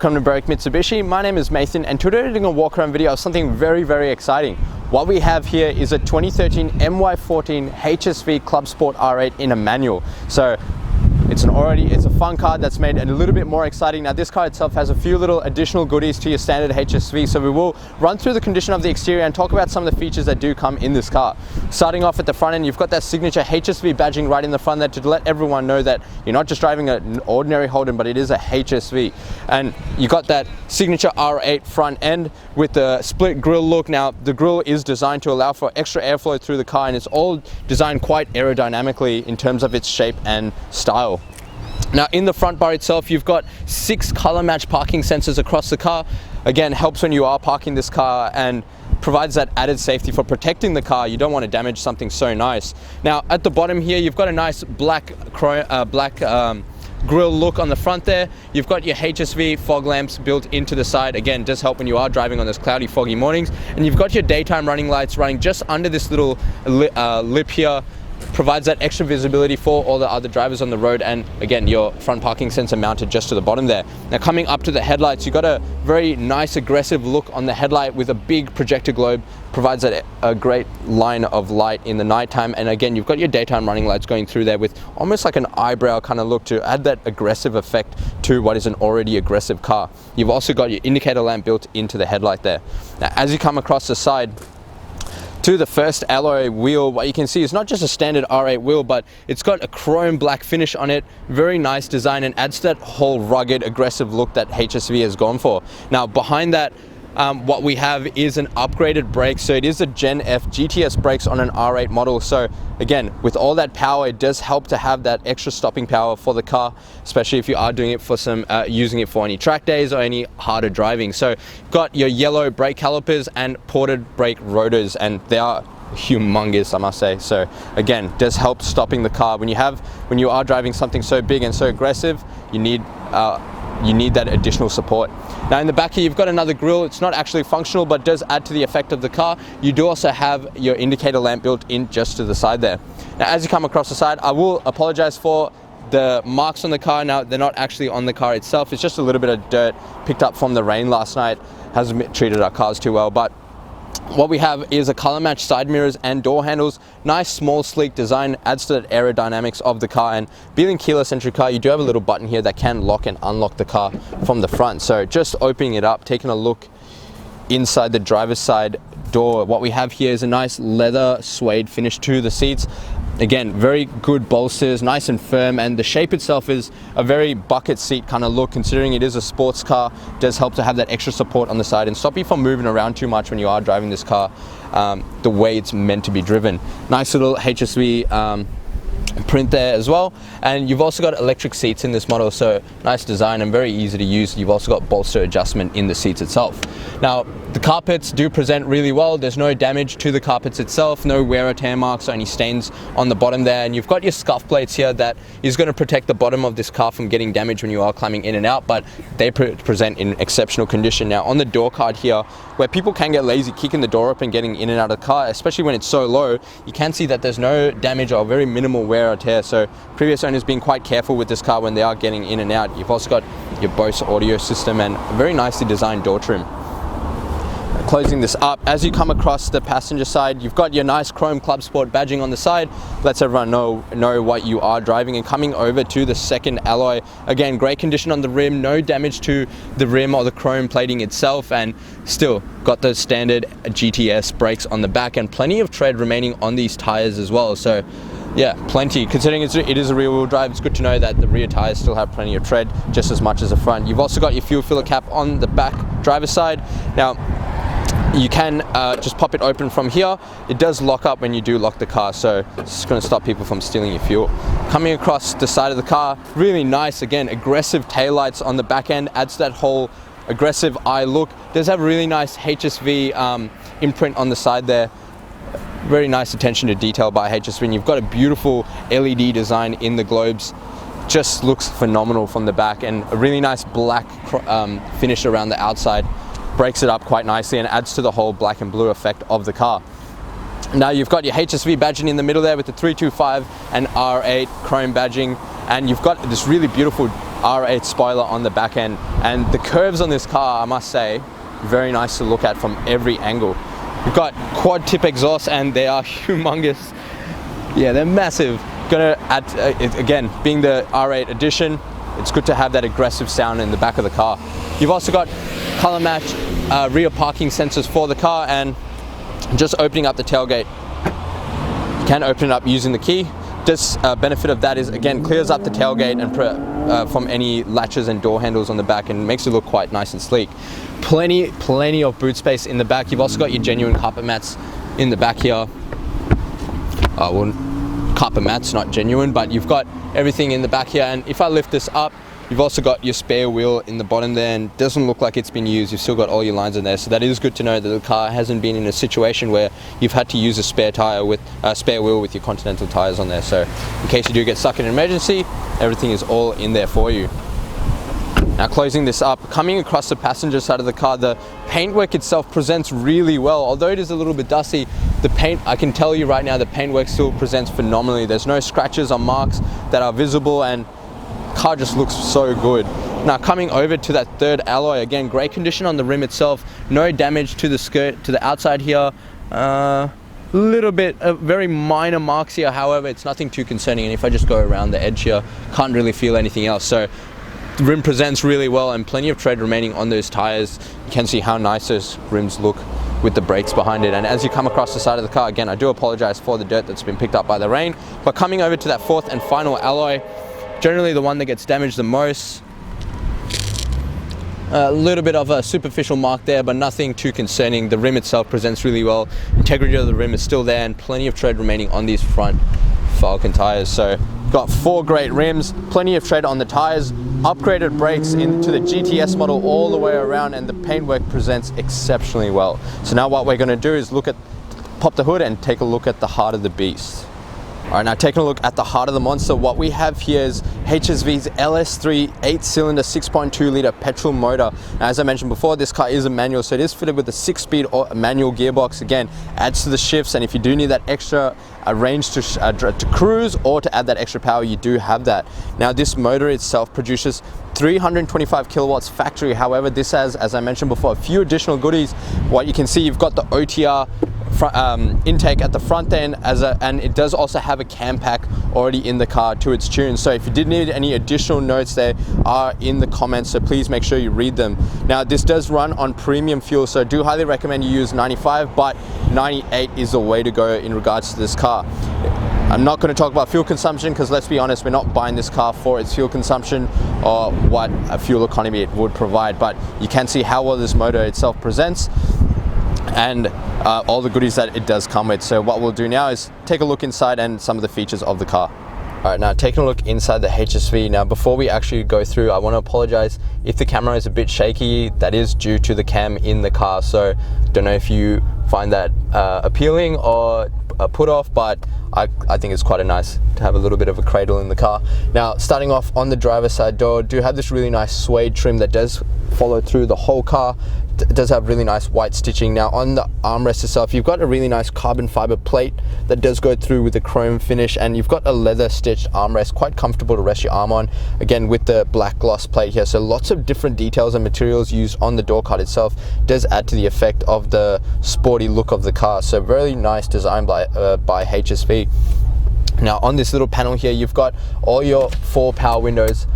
Welcome to Brake Mitsubishi. My name is Nathan and today we're doing a walk around video of something very exciting. What we have here is a 2013 MY14 HSV Clubsport R8 in a manual. So it's a fun car that's made it a little bit more exciting. Now this car itself has a few little additional goodies to your standard HSV, so we will run through the condition of the exterior and talk about some of the features that do come in this car. Starting off at the front end, you've got that signature HSV badging right in the front there to let everyone know that you're not just driving an ordinary Holden, but it is a HSV. And you got that signature R8 front end with the split grille look. Now the grille is designed to allow for extra airflow through the car, and it's all designed quite aerodynamically in terms of its shape and style. Now in the front bar itself, you've got 6 color match parking sensors across the car. Again, helps when you are parking this car and provides that added safety for protecting the car. You don't want to damage something so nice. Now at the bottom here, you've got a nice black grille look on the front there. You've got your HSV fog lamps built into the side. Again, does help when you are driving on those cloudy, foggy mornings. And you've got your daytime running lights running just under this little lip here. Provides that extra visibility for all the other drivers on the road, and again your front parking sensor mounted just to the bottom there. Now coming up to the headlights, you've got a very nice aggressive look on the headlight with a big projector globe. Provides a great line of light in the nighttime, and again you've got your daytime running lights going through there with almost like an eyebrow kind of look to add that aggressive effect to what is an already aggressive car. You've also got your indicator lamp built into the headlight there. Now as you come across the side to the first alloy wheel, what you can see is not just a standard R8 wheel, but it's got a chrome black finish on it. Very nice design and adds to that whole rugged, aggressive look that HSV has gone for. Now behind that, what we have is an upgraded brake. So it is a Gen F GTS brakes on an R8 model. So again, with all that power, it does help to have that extra stopping power for the car, especially if you are doing it for some using it for any track days or any harder driving. So got your yellow brake calipers and ported brake rotors, and they are humongous, I must say. So again, does help stopping the car when you are driving something so big and so aggressive. You need that additional support. Now in the back here, you've got another grille. It's not actually functional, but does add to the effect of the car. You do also have your indicator lamp built in just to the side there. Now as you come across the side, I will apologize for the marks on the car. Now they're not actually on the car itself. It's just a little bit of dirt picked up from the rain last night. Hasn't treated our cars too well, but what we have is a color match side mirrors and door handles. Nice, small, sleek design, adds to the aerodynamics of the car. And being keyless entry car, you do have a little button here that can lock and unlock the car from the front. So just opening it up, taking a look inside the driver's side door, what we have here is a nice leather suede finish to the seats. Again, very good bolsters, nice and firm, and the shape itself is a very bucket seat kind of look. Considering it is a sports car, it does help to have that extra support on the side and stop you from moving around too much when you are driving this car the way it's meant to be driven. Nice little HSV print there as well, and you've also got electric seats in this model, so nice design and very easy to use. You've also got bolster adjustment in the seats itself. Now the carpets do present really well. There's no damage to the carpets itself, no wear or tear marks or any stains on the bottom there, and you've got your scuff plates here that is going to protect the bottom of this car from getting damaged when you are climbing in and out, but they present in exceptional condition. Now on the door card here, where people can get lazy kicking the door open, getting in and out of the car, especially when it's so low, you can see that there's no damage or very minimal wear or tear. So previous owners being quite careful with this car when they are getting in and out. You've also got your Bose Audio System and a very nicely designed door trim. Closing this up, as you come across the passenger side, you've got your nice chrome Clubsport badging on the side, lets everyone know what you are driving. And coming over to the second alloy, again, great condition on the rim, no damage to the rim or the chrome plating itself, and still got the standard GTS brakes on the back and plenty of tread remaining on these tires as well. So yeah, plenty. Considering it is a rear wheel drive, it's good to know that the rear tires still have plenty of tread, just as much as the front. You've also got your fuel filler cap on the back driver's side. Now you can just pop it open from here. It does lock up when you do lock the car, so it's going to stop people from stealing your fuel. Coming across the side of the car, really nice, again, aggressive taillights on the back end, adds that whole aggressive eye look. Does have a really nice HSV imprint on the side there. Very nice attention to detail by HSV, and you've got a beautiful LED design in the globes. Just looks phenomenal from the back, and a really nice black finish around the outside. Breaks it up quite nicely and adds to the whole black and blue effect of the car. Now you've got your HSV badging in the middle there with the 325 and R8 chrome badging, and you've got this really beautiful R8 spoiler on the back end, and the curves on this car, I must say, very nice to look at from every angle. We've got quad tip exhausts, and they are humongous. Yeah, they're massive. Gonna add, again, being the R8 edition, it's good to have that aggressive sound in the back of the car. You've also got color match rear parking sensors for the car, and just opening up the tailgate, you can open it up using the key. This benefit of that is, again, clears up the tailgate and from any latches and door handles on the back, and makes it look quite nice and sleek. Plenty of boot space in the back. You've also got your genuine carpet mats in the back here. Well, carpet mats, not genuine, but you've got everything in the back here. And if I lift this up, you've also got your spare wheel in the bottom there, and doesn't look like it's been used. You've still got all your lines in there, so that is good to know that the car hasn't been in a situation where you've had to use a spare tire with a spare wheel with your Continental tires on there. So in case you do get stuck in an emergency, everything is all in there for you. Now, closing this up, coming across the passenger side of the car, the paintwork itself presents really well. Although it is a little bit dusty, the paint, I can tell you right now, the paintwork still presents phenomenally. There's no scratches or marks that are visible, and the car just looks so good. Now, coming over to that third alloy, again, great condition on the rim itself, no damage to the skirt, to the outside here. Little bit, very minor marks here, however, it's nothing too concerning, and if I just go around the edge here, can't really feel anything else. So the rim presents really well, and plenty of tread remaining on those tires. You can see how nice those rims look with the brakes behind it. And as you come across the side of the car, again, I do apologize for the dirt that's been picked up by the rain, but coming over to that fourth and final alloy, generally the one that gets damaged the most. A little bit of a superficial mark there, but nothing too concerning. The rim itself presents really well. Integrity of the rim is still there, and plenty of tread remaining on these front Falcon tires. So got 4 great rims, plenty of tread on the tires, upgraded brakes into the GTS model all the way around, and the paintwork presents exceptionally well. So now what we're going to do is pop the hood and take a look at the heart of the beast. All right, now taking a look at the heart of the monster, what we have here is HSV's LS3 8-cylinder 6.2 litre petrol motor. Now, as I mentioned before, this car is a manual, so it is fitted with a 6-speed manual gearbox. Again, adds to the shifts, and if you do need that extra range to cruise or to add that extra power, you do have that. Now, this motor itself produces 325 kilowatts factory. However, this has, as I mentioned before, a few additional goodies. What you can see, you've got the OTR intake at the front end, and it does also have a cam pack already in the car to its tune. So if you did need any additional notes, they are in the comments, so please make sure you read them. Now, this does run on premium fuel, so I do highly recommend you use 95, but 98 is the way to go in regards to this car. I'm not going to talk about fuel consumption, because let's be honest, we're not buying this car for its fuel consumption or what a fuel economy it would provide, but you can see how well this motor itself presents and all the goodies that it does come with. So what we'll do now is take a look inside and some of the features of the car. All right, now taking a look inside the HSV. Now, before we actually go through, I want to apologize if the camera is a bit shaky. That is due to the cam in the car, so don't know if you find that appealing or put off, but I think it's quite nice to have a little bit of a cradle in the car. Now, starting off on the driver's side door, do have this really nice suede trim that does follow through the whole car. It does have really nice white stitching. Now, on the armrest itself, you've got a really nice carbon fiber plate that does go through with a chrome finish, and you've got a leather stitched armrest, quite comfortable to rest your arm on, again with the black gloss plate here. So lots of different details and materials used on the door card itself does add to the effect of the sporty look of the car. So very nice design by HSV. Now, on this little panel here, you've got all your 4 power windows,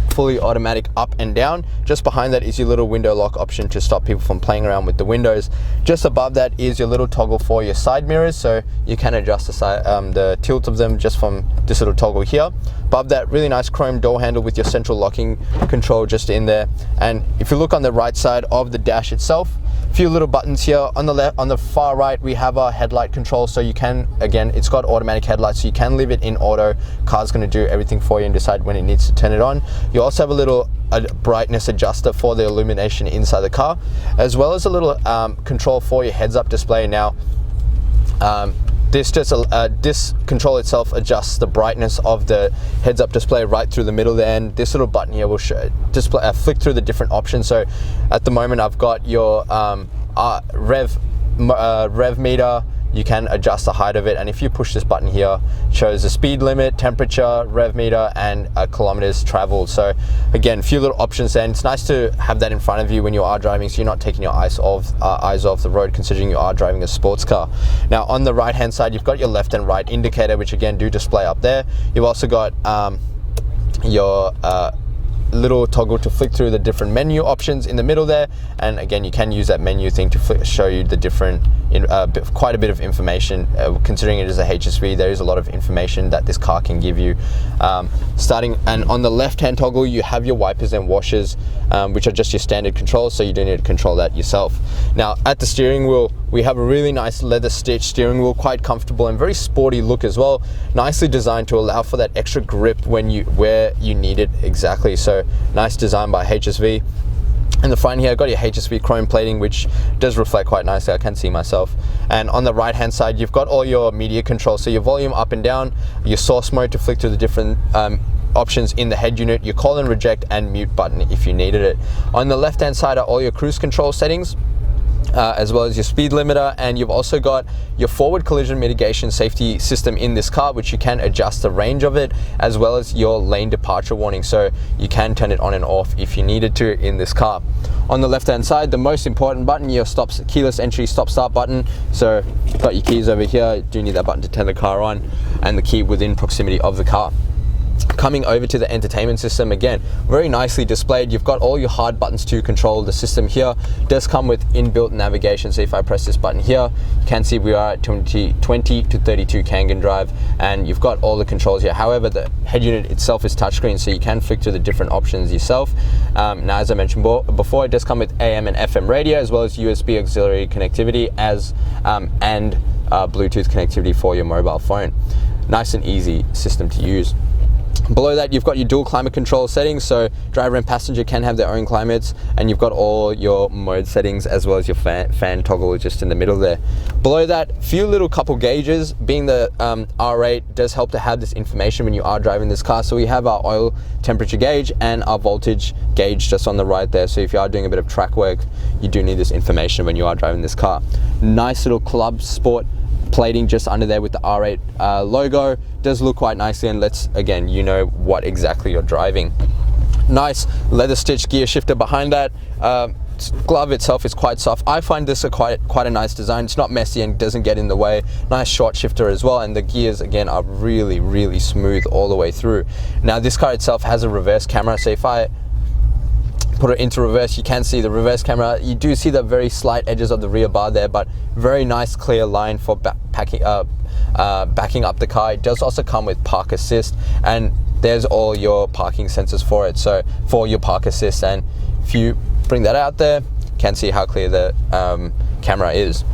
fully automatic up and down. Just behind that is your little window lock option to stop people from playing around with the windows. Just above that is your little toggle for your side mirrors, so you can adjust the tilt of them just from this little toggle here. Above that, really nice chrome door handle with your central locking control just in there. And if you look on the right side of the dash itself, few little buttons here. On the left, on the far right, we have our headlight control, so you can, again, it's got automatic headlights, so you can leave it in auto. Car's going to do everything for you and decide when it needs to turn it on. You also have a little brightness adjuster for the illumination inside the car, as well as a little control for your heads-up display. Now, this control itself adjusts the brightness of the heads-up display right through the middle there, and this little button here will flick through the different options. So at the moment, I've got your rev meter, you can adjust the height of it, and if you push this button here, it shows the speed limit, temperature, rev meter, and kilometers traveled. So again, a few little options there, and it's nice to have that in front of you when you are driving, so you're not taking your eyes off the road, considering you are driving a sports car. Now on the right hand side, you've got your left and right indicator, which again do display up there. You've also got your little toggle to flick through the different menu options in the middle there, and again you can use that menu thing to show you the different quite a bit of information. Considering it is a HSV, there is a lot of information that this car can give you. And on the left hand toggle, you have your wipers and washers, which are just your standard controls, so you don't need to control that yourself. Now at the steering wheel, we have a really nice leather stitch steering wheel, quite comfortable and very sporty look as well, nicely designed to allow for that extra grip where you need it exactly. So nice design by HSV. In the front here, I've got your HSV chrome plating, which does reflect quite nicely. I can see myself. And on the right hand side, you've got all your media controls, so your volume up and down, your source mode to flick through the different options in the head unit, your call and reject and mute button if you needed it. On the left hand side are all your cruise control settings, as well as your speed limiter, and you've also got your forward collision mitigation safety system in this car, which you can adjust the range of it, as well as your lane departure warning, so you can turn it on and off if you needed to in this car. On the left hand side, the most important button, your keyless entry stop start button. So you've got your keys over here, you do need that button to turn the car on, and the key within proximity of the car. Coming over to the entertainment system, again very nicely displayed. You've got all your hard buttons to control the system here. It does come with inbuilt navigation, so if I press this button here, you can see we are at 20 to 32 Kangen drive, and you've got all the controls here. However, the head unit itself is touchscreen, so you can flick through the different options yourself. Now as I mentioned before, it does come with AM and FM radio, as well as USB auxiliary connectivity and Bluetooth connectivity for your mobile phone. Nice and easy system to use. Below that, you've got your dual climate control settings, so driver and passenger can have their own climates, and you've got all your mode settings as well as your fan toggle just in the middle there. Below that, few little couple gauges. Being the R8 does help to have this information when you are driving this car. So we have our oil temperature gauge and our voltage gauge just on the right there, so if you are doing a bit of track work, you do need this information when you are driving this car. Nice little Clubsport plating just under there with the R8 logo. Does look quite nicely and lets, again, you know what exactly you're driving. Nice leather stitch gear shifter behind that. Glove itself is quite soft. I find this quite a nice design. It's not messy and doesn't get in the way. Nice short shifter as well, and the gears again are really smooth all the way through. Now this car itself has a reverse camera, so if I put it into reverse, you can see the reverse camera. You do see the very slight edges of the rear bar there, but very nice clear line for backing up the car. It does also come with park assist, and there's all your parking sensors for it, so for your park assist. And if you bring that out there, you can see how clear the camera is.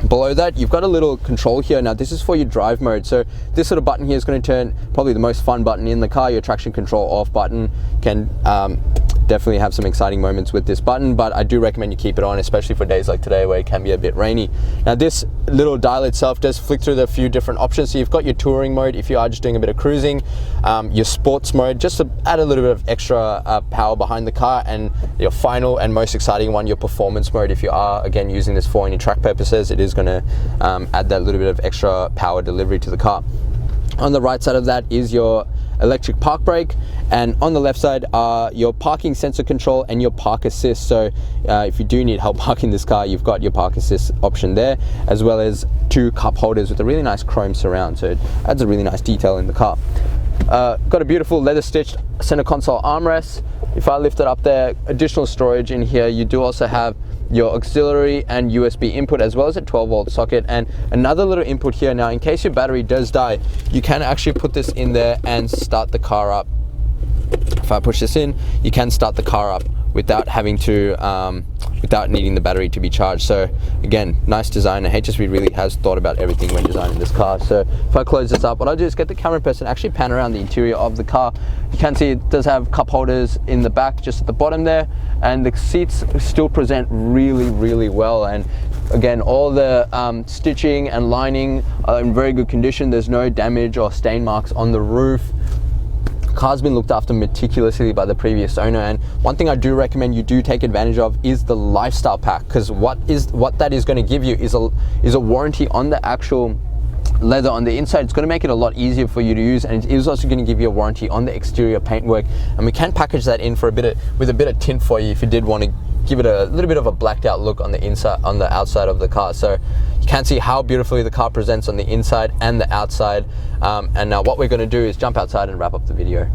Below that, you've got a little control here. Now this is for your drive mode, so this little button here is going to turn probably the most fun button in the car, your traction control off button. Can definitely have some exciting moments with this button, but I do recommend you keep it on, especially for days like today where it can be a bit rainy. Now this little dial itself does flick through the few different options. So you've got your touring mode if you are just doing a bit of cruising, your sports mode just to add a little bit of extra power behind the car, and your final and most exciting one, your performance mode, if you are again using this for any track purposes. It is going to add that little bit of extra power delivery to the car. On the right side of that is your electric park brake, and on the left side are your parking sensor control and your park assist. So if you do need help parking this car, you've got your park assist option there, as well as two cup holders with a really nice chrome surround, so it adds a really nice detail in the car. Got a beautiful leather stitched center console armrest. If I lift it up there, additional storage in here. You do also have your auxiliary and USB input, as well as a 12-volt socket and another little input here. Now in case your battery does die, you can actually put this in there and start the car up. If I push this in, you can start the car up without having to without needing the battery to be charged. So again, nice design, and HSV really has thought about everything when designing this car. So if I close this up, what I'll do is get the camera person, actually pan around the interior of the car. You can see it does have cup holders in the back just at the bottom there, and the seats still present really well. And again, all the stitching and lining are in very good condition. There's no damage or stain marks on the roof. car's been looked after meticulously by the previous owner. And one thing I do recommend you do take advantage of is the lifestyle pack, because what that is going to give you is a warranty on the actual leather on the inside. It's going to make it a lot easier for you to use, and it is also going to give you a warranty on the exterior paintwork. And we can package that in for with a bit of tint for you if you did want to give it a little bit of a blacked out look on the inside, on the outside of the car. So you can see how beautifully the car presents on the inside and the outside. And now what we're going to do is jump outside and wrap up the video.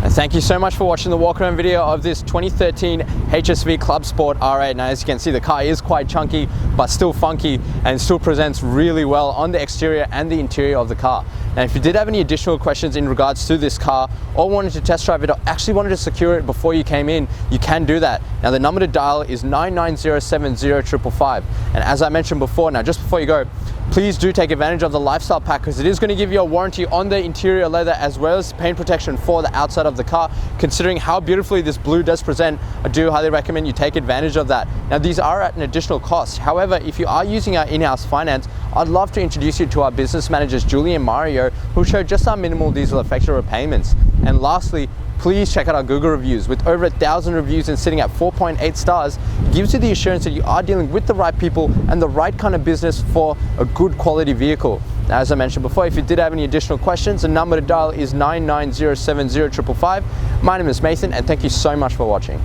And thank you so much for watching the walk around video of this 2013 HSV Clubsport R8. Now, as you can see, the car is quite chunky, but still funky, and still presents really well on the exterior and the interior of the car. Now, if you did have any additional questions in regards to this car, or wanted to test drive it, or actually wanted to secure it before you came in, you can do that. Now, the number to dial is 990705555. And as I mentioned before, now just before you go, please do take advantage of the lifestyle pack, because it is going to give you a warranty on the interior leather as well as paint protection for the outside of the car. Considering how beautifully this blue does present, I do highly recommend you take advantage of that. Now, these are at an additional cost. However, if you are using our in-house finance, I'd love to introduce you to our business managers, Julie and Mario, who show just our minimal diesel effective repayments. And lastly, please check out our Google reviews. With over 1,000 reviews and sitting at 4.8 stars, it gives you the assurance that you are dealing with the right people and the right kind of business for a good quality vehicle. Now, as I mentioned before, if you did have any additional questions, the number to dial is 990705555. My name is Mason, and thank you so much for watching.